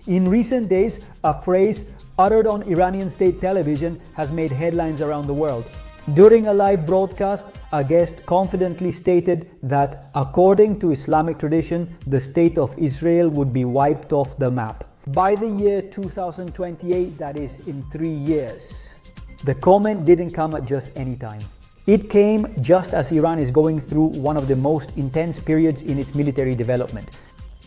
In recent days, a phrase uttered on Iranian state television has made headlines around the world. During a live broadcast, a guest confidently stated that, according to Islamic tradition, the state of Israel would be wiped off the map by the year 2028, that is in 3 years. The comment didn't come at just any time. It came just as Iran is going through one of the most intense periods in its military development.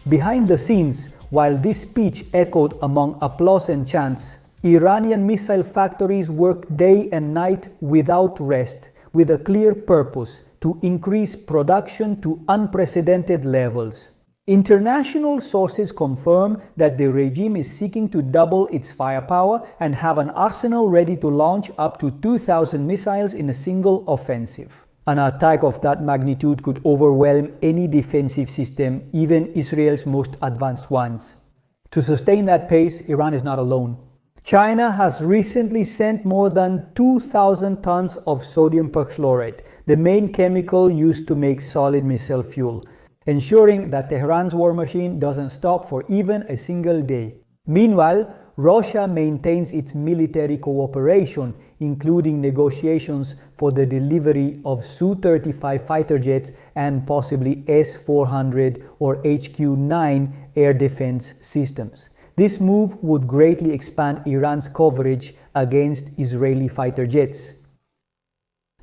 Behind the scenes, while this speech echoed among applause and chants, Iranian missile factories work day and night without rest, with a clear purpose: to increase production to unprecedented levels. International sources confirm that the regime is seeking to double its firepower and have an arsenal ready to launch up to 2,000 missiles in a single offensive. An attack of that magnitude could overwhelm any defensive system, even Israel's most advanced ones. To sustain that pace, Iran is not alone. China has recently sent more than 2,000 tons of sodium perchlorate, the main chemical used to make solid missile fuel, ensuring that Tehran's war machine doesn't stop for even a single day. Meanwhile, Russia maintains its military cooperation, including negotiations for the delivery of Su-35 fighter jets and possibly S-400 or HQ-9 air defense systems. This move would greatly expand Iran's coverage against Israeli fighter jets.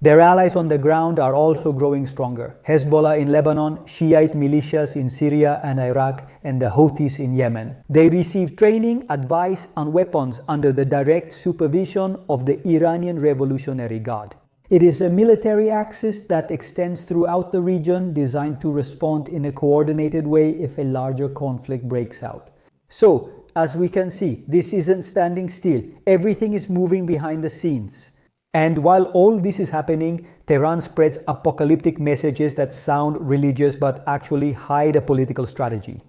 Their allies on the ground are also growing stronger: Hezbollah in Lebanon, Shiite militias in Syria and Iraq, and the Houthis in Yemen. They receive training, advice, and weapons under the direct supervision of the Iranian Revolutionary Guard. It is a military axis that extends throughout the region, designed to respond in a coordinated way if a larger conflict breaks out. So, as we can see, this isn't standing still. Everything is moving behind the scenes. And while all this is happening, Tehran spreads apocalyptic messages that sound religious but actually hide a political strategy.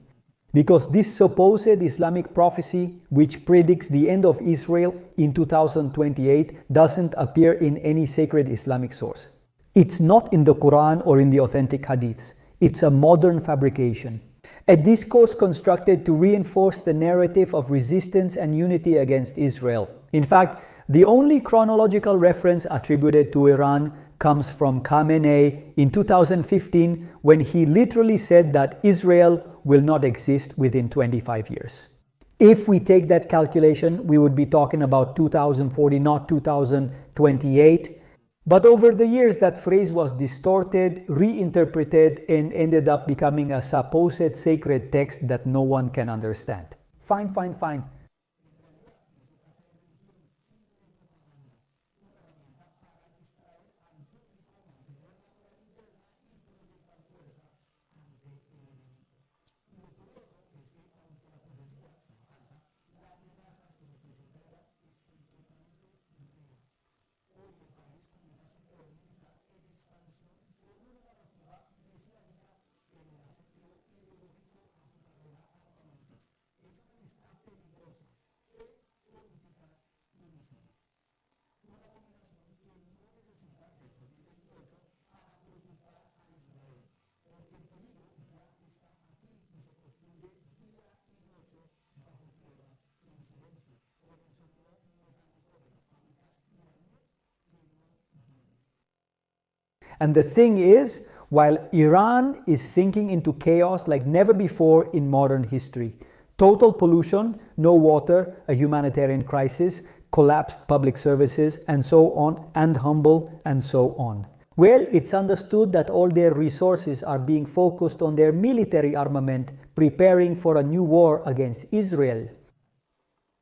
Because this supposed Islamic prophecy, which predicts the end of Israel in 2028, doesn't appear in any sacred Islamic source. It's not in the Quran or in the authentic hadiths. It's a modern fabrication. A discourse constructed to reinforce the narrative of resistance and unity against Israel. In fact, the only chronological reference attributed to Iran comes from Khamenei in 2015, when he literally said that Israel will not exist within 25 years. If we take that calculation, we would be talking about 2040, not 2028. But over the years, that phrase was distorted, reinterpreted, and ended up becoming a supposed sacred text that no one can understand. Fine. And the thing is, while Iran is sinking into chaos like never before in modern history, total pollution, no water, a humanitarian crisis, collapsed public services, and so on, and humble, and so on. Well, it's understood that all their resources are being focused on their military armament, preparing for a new war against Israel.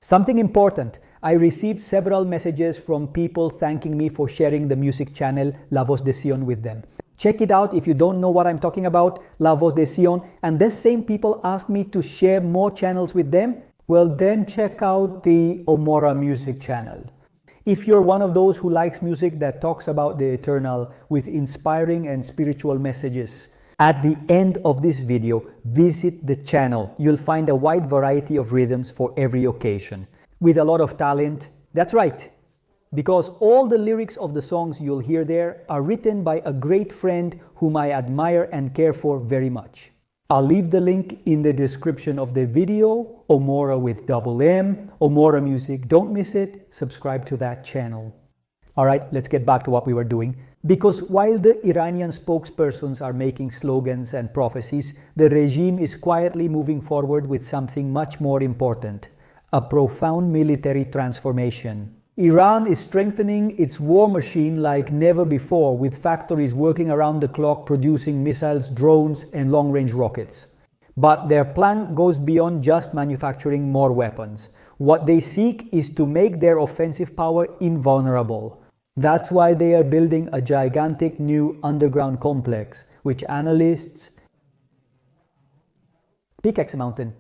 Something important: I received several messages from people thanking me for sharing the music channel La Voz de Sion with them. Check it out if you don't know what I'm talking about, La Voz de Sion. And these same people asked me to share more channels with them. Well, then check out the Omora music channel. If you're one of those who likes music that talks about the eternal with inspiring and spiritual messages, at the end of this video, visit the channel. You'll find a wide variety of rhythms for every occasion, with a lot of talent. That's right, because all the lyrics of the songs you'll hear there are written by a great friend whom I admire and care for very much. I'll leave the link in the description of the video. Omora with double M, Omora Music. Don't miss it. Subscribe to that channel. All right, let's get back to what we were doing. Because while the Iranian spokespersons are making slogans and prophecies, the regime is quietly moving forward with something much more important: a profound military transformation. Iran is strengthening its war machine like never before, with factories working around the clock producing missiles, drones, and long-range rockets. But their plan goes beyond just manufacturing more weapons. What they seek is to make their offensive power invulnerable. That's why they are building a gigantic new underground complex, which analysts Pickaxe Mountain.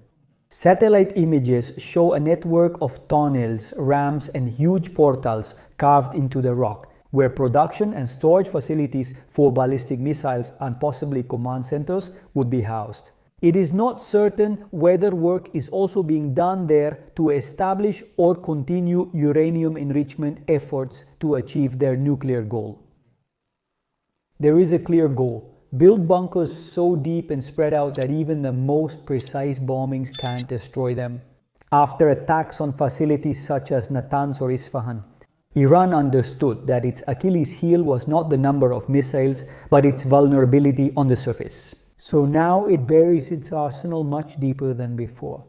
Satellite images show a network of tunnels, ramps, and huge portals carved into the rock, where production and storage facilities for ballistic missiles and possibly command centers would be housed. It is not certain whether work is also being done there to establish or continue uranium enrichment efforts to achieve their nuclear goal. There is a clear goal: build bunkers so deep and spread out that even the most precise bombings can't destroy them. After attacks on facilities such as Natanz or Isfahan, Iran understood that its Achilles heel was not the number of missiles, but its vulnerability on the surface. So now it buries its arsenal much deeper than before.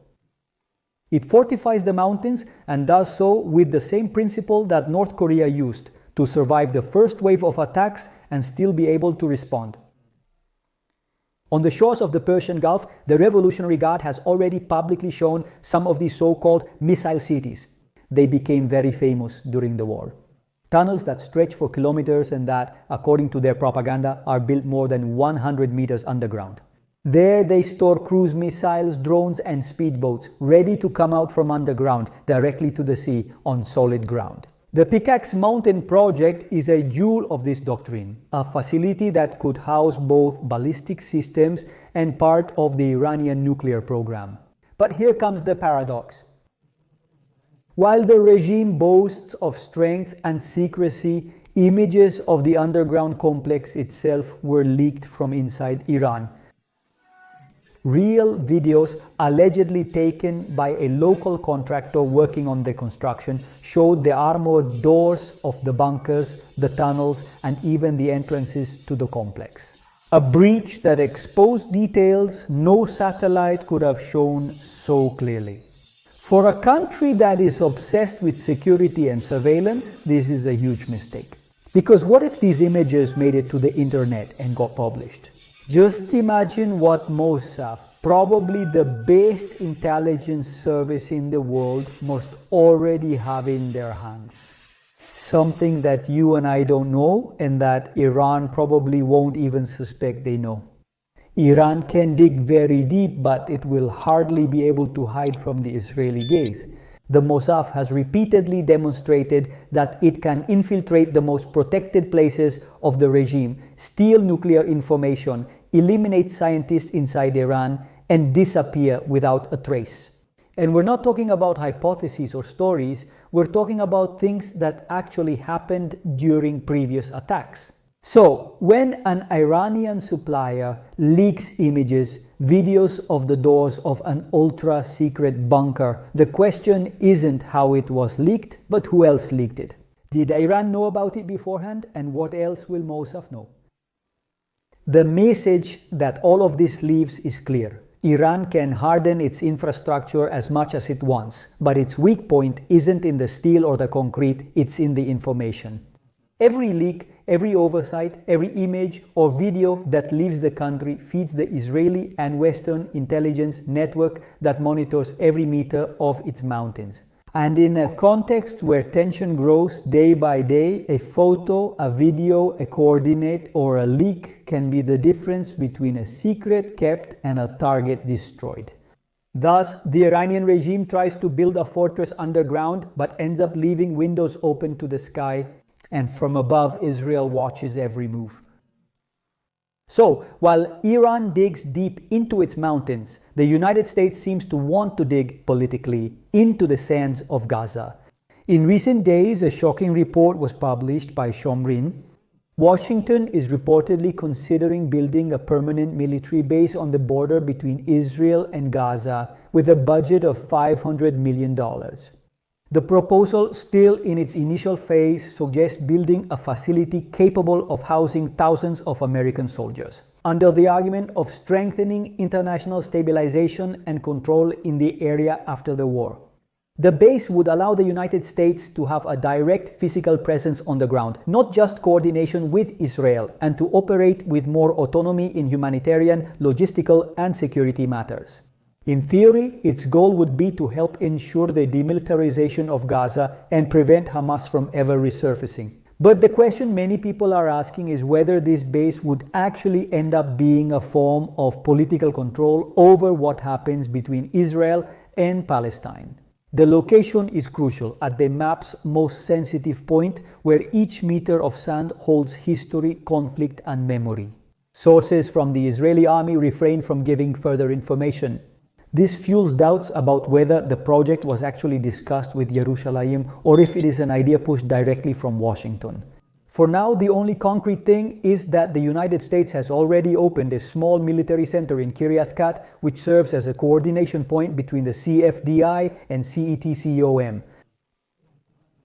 It fortifies the mountains and does so with the same principle that North Korea used to survive the first wave of attacks and still be able to respond. On the shores of the Persian Gulf, the Revolutionary Guard has already publicly shown some of these so-called missile cities. They became very famous during the war. Tunnels that stretch for kilometers and that, according to their propaganda, are built more than 100 meters underground. There they store cruise missiles, drones, and speedboats, ready to come out from underground directly to the sea on solid ground. The Pickaxe Mountain project is a jewel of this doctrine, a facility that could house both ballistic systems and part of the Iranian nuclear program. But here comes the paradox. While the regime boasts of strength and secrecy, images of the underground complex itself were leaked from inside Iran. Real videos allegedly taken by a local contractor working on the construction showed the armored doors of the bunkers, the tunnels, and even the entrances to the complex. A breach that exposed details no satellite could have shown so clearly. For a country that is obsessed with security and surveillance, this is a huge mistake. Because what if these images made it to the internet and got published? Just imagine what Mossad, probably the best intelligence service in the world, must already have in their hands. Something that you and I don't know, and that Iran probably won't even suspect they know. Iran can dig very deep, but it will hardly be able to hide from the Israeli gaze. The Mossad has repeatedly demonstrated that it can infiltrate the most protected places of the regime, steal nuclear information, eliminate scientists inside Iran, and disappear without a trace. And we're not talking about hypotheses or stories, we're talking about things that actually happened during previous attacks. So, when an Iranian supplier leaks images, videos of the doors of an ultra-secret bunker, the question isn't how it was leaked, but who else leaked it. Did Iran know about it beforehand, and what else will Mossad know? The message that all of this leaves is clear. Iran can harden its infrastructure as much as it wants, but its weak point isn't in the steel or the concrete, it's in the information. Every leak, every oversight, every image or video that leaves the country feeds the Israeli and Western intelligence network that monitors every meter of its mountains. And in a context where tension grows day by day, a photo, a video, a coordinate, or a leak can be the difference between a secret kept and a target destroyed. Thus, the Iranian regime tries to build a fortress underground, but ends up leaving windows open to the sky, and from above, Israel watches every move. So, while Iran digs deep into its mountains, the United States seems to want to dig politically into the sands of Gaza. In recent days, a shocking report was published by Shomrin. Washington is reportedly considering building a permanent military base on the border between Israel and Gaza with a budget of $500 million. The proposal, still in its initial phase, suggests building a facility capable of housing thousands of American soldiers, under the argument of strengthening international stabilization and control in the area after the war. The base would allow the United States to have a direct physical presence on the ground, not just coordination with Israel, and to operate with more autonomy in humanitarian, logistical, and security matters. In theory, its goal would be to help ensure the demilitarization of Gaza and prevent Hamas from ever resurfacing. But the question many people are asking is whether this base would actually end up being a form of political control over what happens between Israel and Palestine. The location is crucial, at the map's most sensitive point, where each meter of sand holds history, conflict, and memory. Sources from the Israeli army refrain from giving further information. This fuels doubts about whether the project was actually discussed with Yerushalayim or if it is an idea pushed directly from Washington. For now, the only concrete thing is that the United States has already opened a small military center in Kiryat Gat, which serves as a coordination point between the CFDI and CETCOM.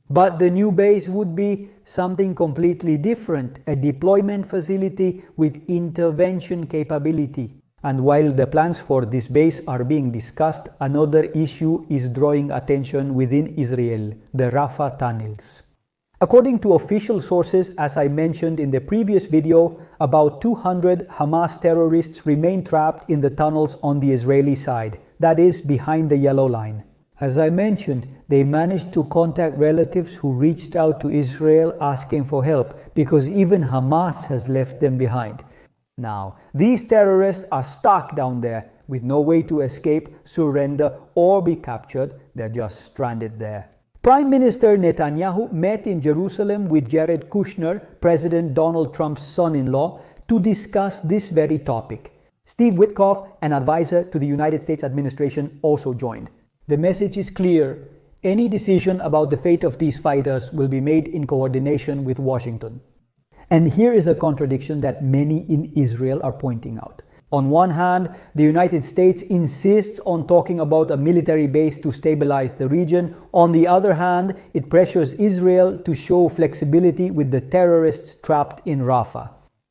But the new base would be something completely different, a deployment facility with intervention capability. And while the plans for this base are being discussed, another issue is drawing attention within Israel: the Rafah tunnels. According to official sources, as I mentioned in the previous video, about 200 Hamas terrorists remain trapped in the tunnels on the Israeli side, that is, behind the yellow line. As I mentioned, they managed to contact relatives who reached out to Israel asking for help, because even Hamas has left them behind. Now, these terrorists are stuck down there with no way to escape, surrender, or be captured. They're just stranded there. Prime Minister Netanyahu met in Jerusalem with Jared Kushner, President Donald Trump's son-in-law, to discuss this very topic. Steve Witkoff, an advisor to the United States administration, also joined. The message is clear: any decision about the fate of these fighters will be made in coordination with Washington. And here is a contradiction that many in Israel are pointing out. On one hand, the United States insists on talking about a military base to stabilize the region. On the other hand, it pressures Israel to show flexibility with the terrorists trapped in Rafah.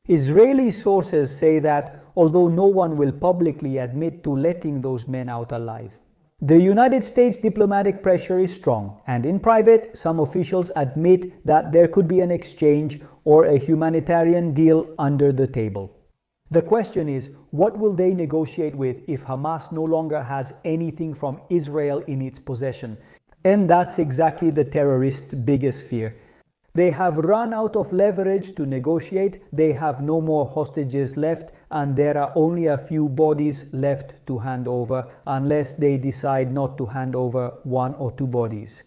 Israeli sources say that although no one will publicly admit to letting those men out alive, the United States diplomatic pressure is strong, and in private, some officials admit that there could be an exchange or a humanitarian deal under the table. The question is, what will they negotiate with if Hamas no longer has anything from Israel in its possession? And that's exactly the terrorists' biggest fear. They have run out of leverage to negotiate, they have no more hostages left, and there are only a few bodies left to hand over, unless they decide not to hand over one or two bodies.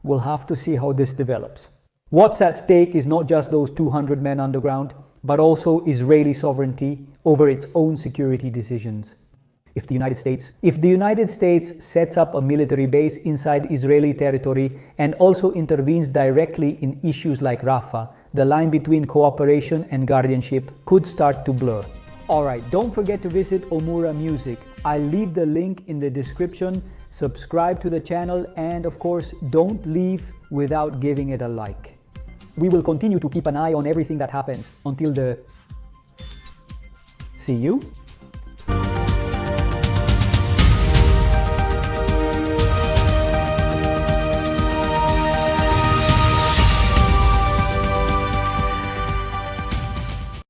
We'll have to see how this develops. What's at stake is not just those 200 men underground, but also Israeli sovereignty over its own security decisions. If the United States sets up a military base inside Israeli territory and also intervenes directly in issues like Rafah, the line between cooperation and guardianship could start to blur. Alright, don't forget to visit Omura Music. I'll leave the link in the description. Subscribe to the channel, and of course, don't leave without giving it a like. We will continue to keep an eye on everything that happens until the... See you